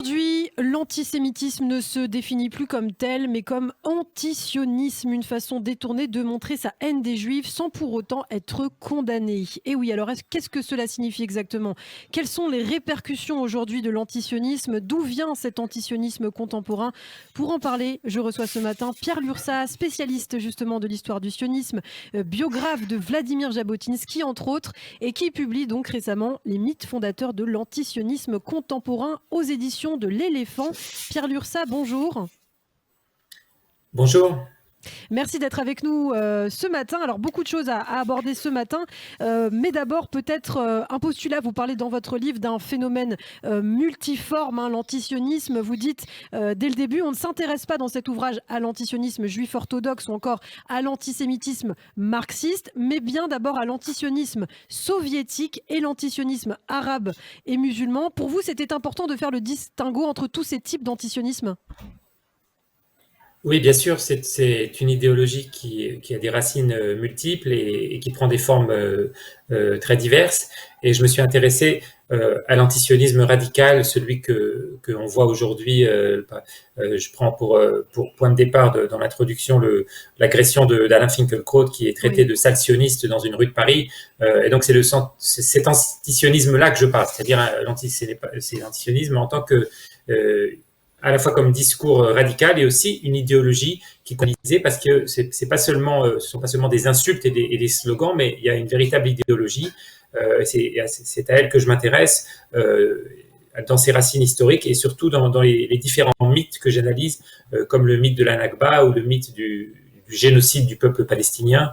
Aujourd'hui, l'antisémitisme ne se définit plus comme tel, mais comme antisionisme, une façon détournée de montrer sa haine des Juifs sans pour autant être condamné. Et oui, alors qu'est-ce que cela signifie exactement? Quelles sont les répercussions aujourd'hui de l'antisionisme? D'où vient cet antisionisme contemporain? Pour en parler, je reçois ce matin Pierre Lursa, spécialiste justement de l'histoire du sionisme, biographe de Vladimir Jabotinsky entre autres, et qui publie donc récemment Les mythes fondateurs de l'antisionisme contemporain aux éditions de l'Éléphant. Pierre Lursa, bonjour. Bonjour. Merci d'être avec nous ce matin. Alors, beaucoup de choses à aborder ce matin, mais d'abord, peut-être un postulat. Vous parlez dans votre livre d'un phénomène multiforme, l'antisionisme. Vous dites, dès le début, on ne s'intéresse pas dans cet ouvrage à l'antisionisme juif orthodoxe ou encore à l'antisémitisme marxiste, mais bien d'abord à l'antisionisme soviétique et l'antisionisme arabe et musulman. Pour vous, c'était important de faire le distinguo entre tous ces types d'antisionisme ? Oui, bien sûr, c'est une idéologie qui a des racines multiples et qui prend des formes très diverses. Et je me suis intéressé à l'antisionisme radical, celui que on voit aujourd'hui. Je prends pour point de départ dans l'introduction l'agression d'Alain Finkielkraut, qui est traité de sale sioniste dans une rue de Paris. Et donc c'est cet antisionisme-là que je parle, c'est-à-dire c'est l'antisionisme en tant que à la fois comme discours radical et aussi une idéologie qui conduisait, parce que ce sont pas seulement des insultes et des slogans, mais il y a une véritable idéologie. C'est à elle que je m'intéresse dans ses racines historiques et surtout dans les différents mythes que j'analyse, comme le mythe de la Nakba ou le mythe du génocide du peuple palestinien,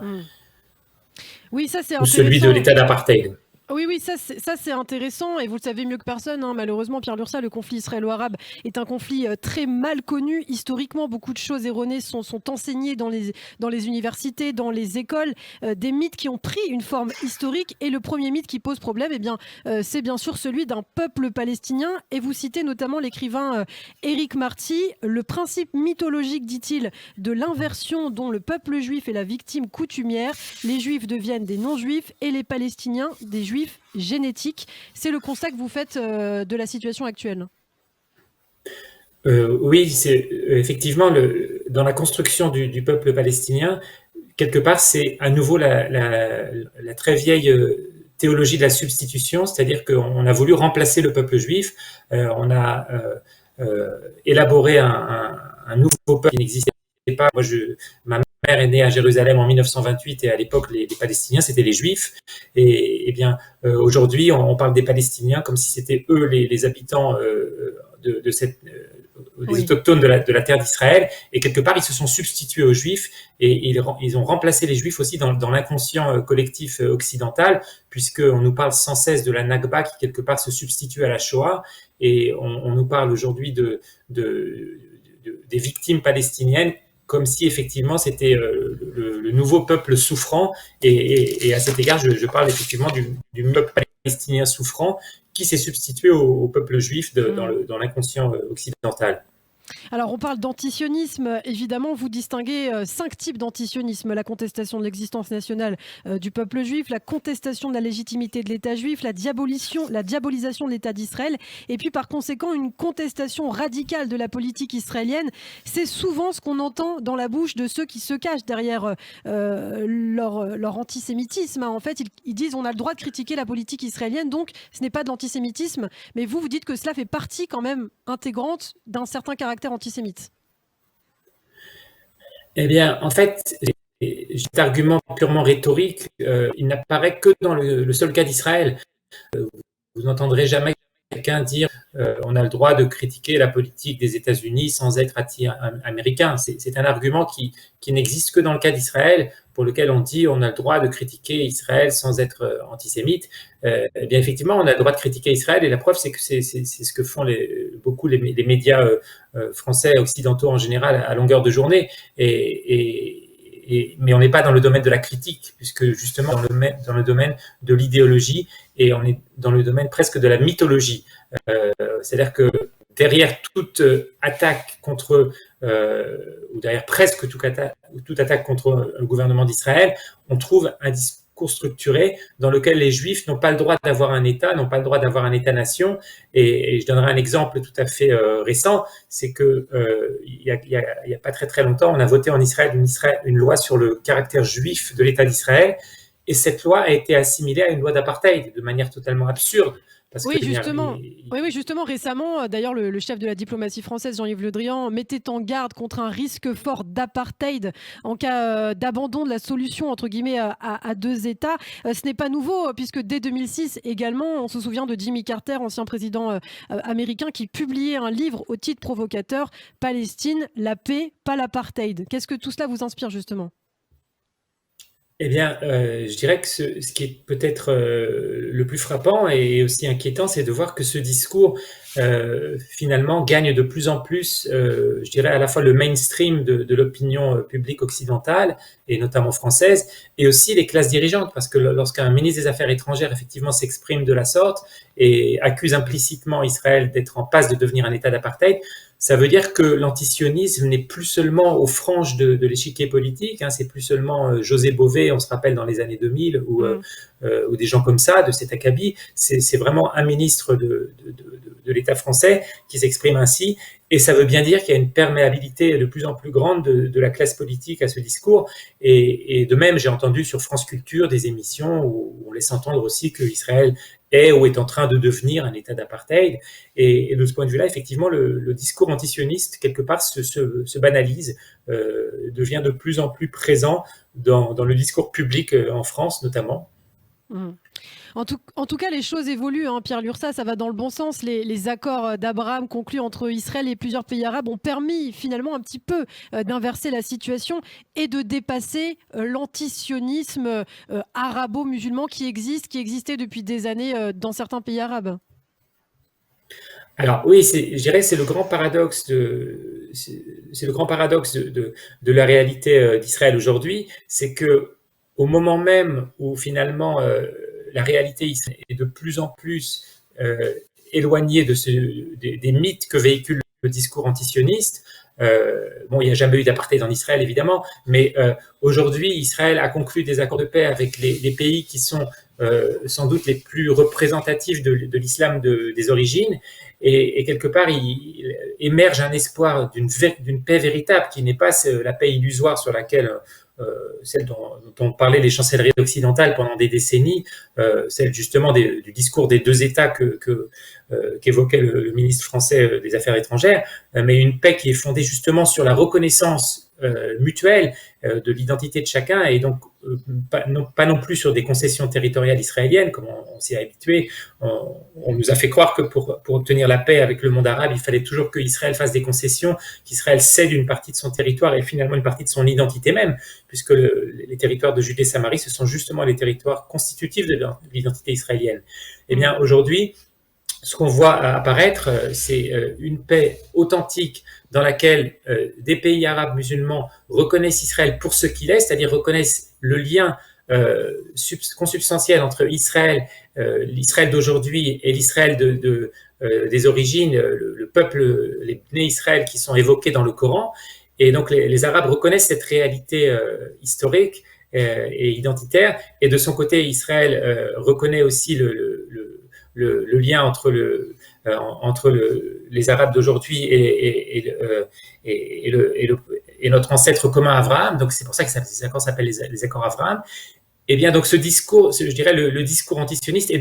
oui, ça, c'est ou celui de l'état d'apartheid. Oui, ça c'est intéressant et vous le savez mieux que personne. Malheureusement, Pierre Lursa, le conflit israélo-arabe est un conflit très mal connu. Historiquement, beaucoup de choses erronées sont enseignées dans les universités, dans les écoles. Des mythes qui ont pris une forme historique. Et le premier mythe qui pose problème, c'est bien sûr celui d'un peuple palestinien. Et vous citez notamment l'écrivain Éric Marty. Le principe mythologique, dit-il, de l'inversion dont le peuple juif est la victime coutumière. Les juifs deviennent des non-juifs et les Palestiniens des juifs génétique. C'est le constat que vous faites de la situation actuelle. Oui, c'est effectivement dans la construction du peuple palestinien, quelque part, c'est à nouveau la très vieille théologie de la substitution, c'est-à-dire qu'on a voulu remplacer le peuple juif, on a élaboré un nouveau peuple qui n'existait pas. Ma mère est née à Jérusalem en 1928 et à l'époque, les Palestiniens, c'était les Juifs. Et bien, aujourd'hui, on parle des Palestiniens comme si c'était eux les habitants de cette... les autochtones de la terre d'Israël, et quelque part ils se sont substitués aux Juifs et ils ont remplacé les Juifs aussi dans l'inconscient collectif occidental, puisqu'on nous parle sans cesse de la Nakba qui quelque part se substitue à la Shoah, et on nous parle aujourd'hui des victimes palestiniennes comme si effectivement c'était le nouveau peuple souffrant, et à cet égard je parle effectivement du peuple palestinien souffrant qui s'est substitué au peuple juif dans l'inconscient occidental. Alors, on parle d'antisionisme. Évidemment, vous distinguez 5 types d'antisionisme. La contestation de l'existence nationale du peuple juif, la contestation de la légitimité de l'État juif, la diabolisation de l'État d'Israël, et puis par conséquent, une contestation radicale de la politique israélienne. C'est souvent ce qu'on entend dans la bouche de ceux qui se cachent derrière leur antisémitisme. En fait, ils disent on a le droit de critiquer la politique israélienne, donc ce n'est pas de l'antisémitisme. Mais vous dites que cela fait partie quand même intégrante d'un certain caractère antisémite. Eh bien, en fait, cet argument purement rhétorique, il n'apparaît que dans le seul cas d'Israël. Vous n'entendrez jamais quelqu'un dire on a le droit de critiquer la politique des États-Unis sans être anti-américain. C'est un argument qui n'existe que dans le cas d'Israël, pour lequel on dit on a le droit de critiquer Israël sans être antisémite. Eh bien, effectivement, on a le droit de critiquer Israël, et la preuve, c'est que c'est ce que font beaucoup les médias français, occidentaux en général, à longueur de journée. Mais on n'est pas dans le domaine de la critique, puisque justement dans le domaine de l'idéologie, et on est dans le domaine presque de la mythologie. C'est-à-dire que derrière toute attaque contre, ou derrière presque toute attaque contre le gouvernement d'Israël, on trouve un discours discours structuré dans lequel les Juifs n'ont pas le droit d'avoir un État, n'ont pas le droit d'avoir un État-nation. Et je donnerai un exemple tout à fait récent, c'est que il y a pas très très longtemps, on a voté en Israël une loi sur le caractère juif de l'État d'Israël, et cette loi a été assimilée à une loi d'apartheid de manière totalement absurde. Parce Oui, que, justement. Oui, justement, récemment, d'ailleurs, le chef de la diplomatie française, Jean-Yves Le Drian, mettait en garde contre un risque fort d'apartheid en cas d'abandon de la solution, entre guillemets, à deux États. Ce n'est pas nouveau, puisque dès 2006 également, on se souvient de Jimmy Carter, ancien président américain, qui publiait un livre au titre provocateur, Palestine, la paix, pas l'apartheid. Qu'est-ce que tout cela vous inspire, justement? Eh bien, je dirais que ce qui est peut-être le plus frappant et aussi inquiétant, c'est de voir que ce discours, finalement, gagne de plus en plus, je dirais, à la fois le mainstream de l'opinion publique occidentale, et notamment française, et aussi les classes dirigeantes, parce que lorsqu'un ministre des Affaires étrangères, effectivement, s'exprime de la sorte et accuse implicitement Israël d'être en passe de devenir un État d'apartheid, ça veut dire que l'antisionisme n'est plus seulement aux franges de l'échiquier politique, hein, c'est plus seulement José Bové, on se rappelle dans les années 2000, ou des gens comme ça, de cet acabit, c'est vraiment un ministre de l'État français qui s'exprime ainsi, et ça veut bien dire qu'il y a une perméabilité de plus en plus grande de la classe politique à ce discours, et de même, j'ai entendu sur France Culture des émissions où on laisse entendre aussi que Israël est ou est en train de devenir un État d'apartheid. Et de ce point de vue-là, effectivement, le discours antisioniste, quelque part, se banalise, devient de plus en plus présent dans le discours public en France, notamment. Mmh. En tout cas, les choses évoluent, hein, Pierre Lursa, ça va dans le bon sens. Les accords d'Abraham conclus entre Israël et plusieurs pays arabes ont permis finalement un petit peu d'inverser la situation et de dépasser l'antisionisme arabo-musulman qui existait depuis des années dans certains pays arabes. Alors oui, je dirais que c'est le grand paradoxe c'est le grand paradoxe de la réalité d'Israël aujourd'hui, c'est que au moment même où finalement la réalité est de plus en plus éloignée des mythes que véhicule le discours antisioniste. Bon, il n'y a jamais eu d'apartheid en Israël, évidemment, mais aujourd'hui, Israël a conclu des accords de paix avec les pays qui sont sans doute les plus représentatifs de l'islam des origines, et quelque part, il émerge un espoir d'une paix véritable, qui n'est pas la paix illusoire sur laquelle celle dont parlaient les chancelleries occidentales pendant des décennies, celle justement du discours des deux États qu'évoquait le ministre français des Affaires étrangères, mais une paix qui est fondée justement sur la reconnaissance mutuelle de l'identité de chacun, et donc pas non plus sur des concessions territoriales israéliennes, comme on s'y est habitué. On nous a fait croire que pour obtenir la paix avec le monde arabe, il fallait toujours qu'Israël fasse des concessions, qu'Israël cède une partie de son territoire et finalement une partie de son identité même, puisque les territoires de Judée-Samarie, ce sont justement les territoires constitutifs de l'identité israélienne. Eh bien, aujourd'hui, ce qu'on voit apparaître, c'est une paix authentique dans laquelle des pays arabes musulmans reconnaissent Israël pour ce qu'il est, c'est-à-dire reconnaissent le lien consubstantiel entre Israël, l'Israël d'aujourd'hui et l'Israël des origines, le peuple, les Bnei Israël qui sont évoqués dans le Coran. Et donc les Arabes reconnaissent cette réalité historique et identitaire. Et de son côté, Israël reconnaît aussi le lien entre les Arabes d'aujourd'hui et notre ancêtre commun Abraham. Donc c'est pour ça que ces accords s'appellent les accords Abraham. Et bien donc ce discours, je dirais le discours antisioniste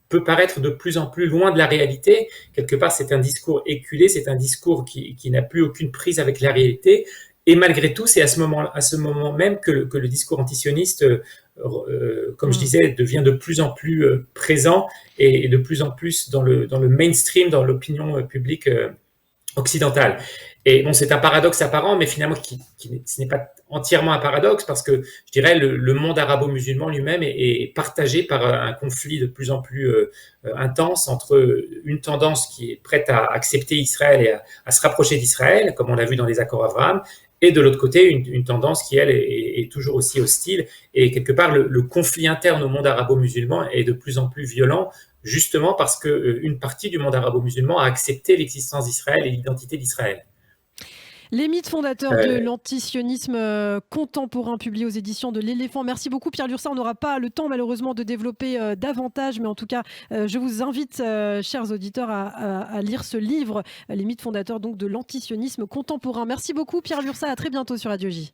peut paraître de plus en plus loin de la réalité. Quelque part, c'est un discours éculé, c'est un discours qui n'a plus aucune prise avec la réalité. Et malgré tout, c'est à ce moment même que le discours antisioniste, comme je disais, devient de plus en plus présent et de plus en plus dans le mainstream, dans l'opinion publique occidentale. Et bon, c'est un paradoxe apparent, mais finalement, ce n'est pas entièrement un paradoxe, parce que je dirais le monde arabo-musulman lui-même est partagé par un conflit de plus en plus intense entre une tendance qui est prête à accepter Israël et à se rapprocher d'Israël, comme on l'a vu dans les accords Abraham, et de l'autre côté, une tendance qui, elle, est toujours aussi hostile. Et quelque part, le conflit interne au monde arabo-musulman est de plus en plus violent, justement parce qu'une partie du monde arabo-musulman a accepté l'existence d'Israël et l'identité d'Israël. Les mythes fondateurs de Euh, l'antisionisme contemporain, publié aux éditions de l'Éléphant. Merci beaucoup, Pierre Lurçat. On n'aura pas le temps, malheureusement, de développer davantage, mais en tout cas, je vous invite, chers auditeurs, à lire ce livre, Les mythes fondateurs donc, de l'antisionisme contemporain. Merci beaucoup, Pierre Lurçat. À très bientôt sur Radio J.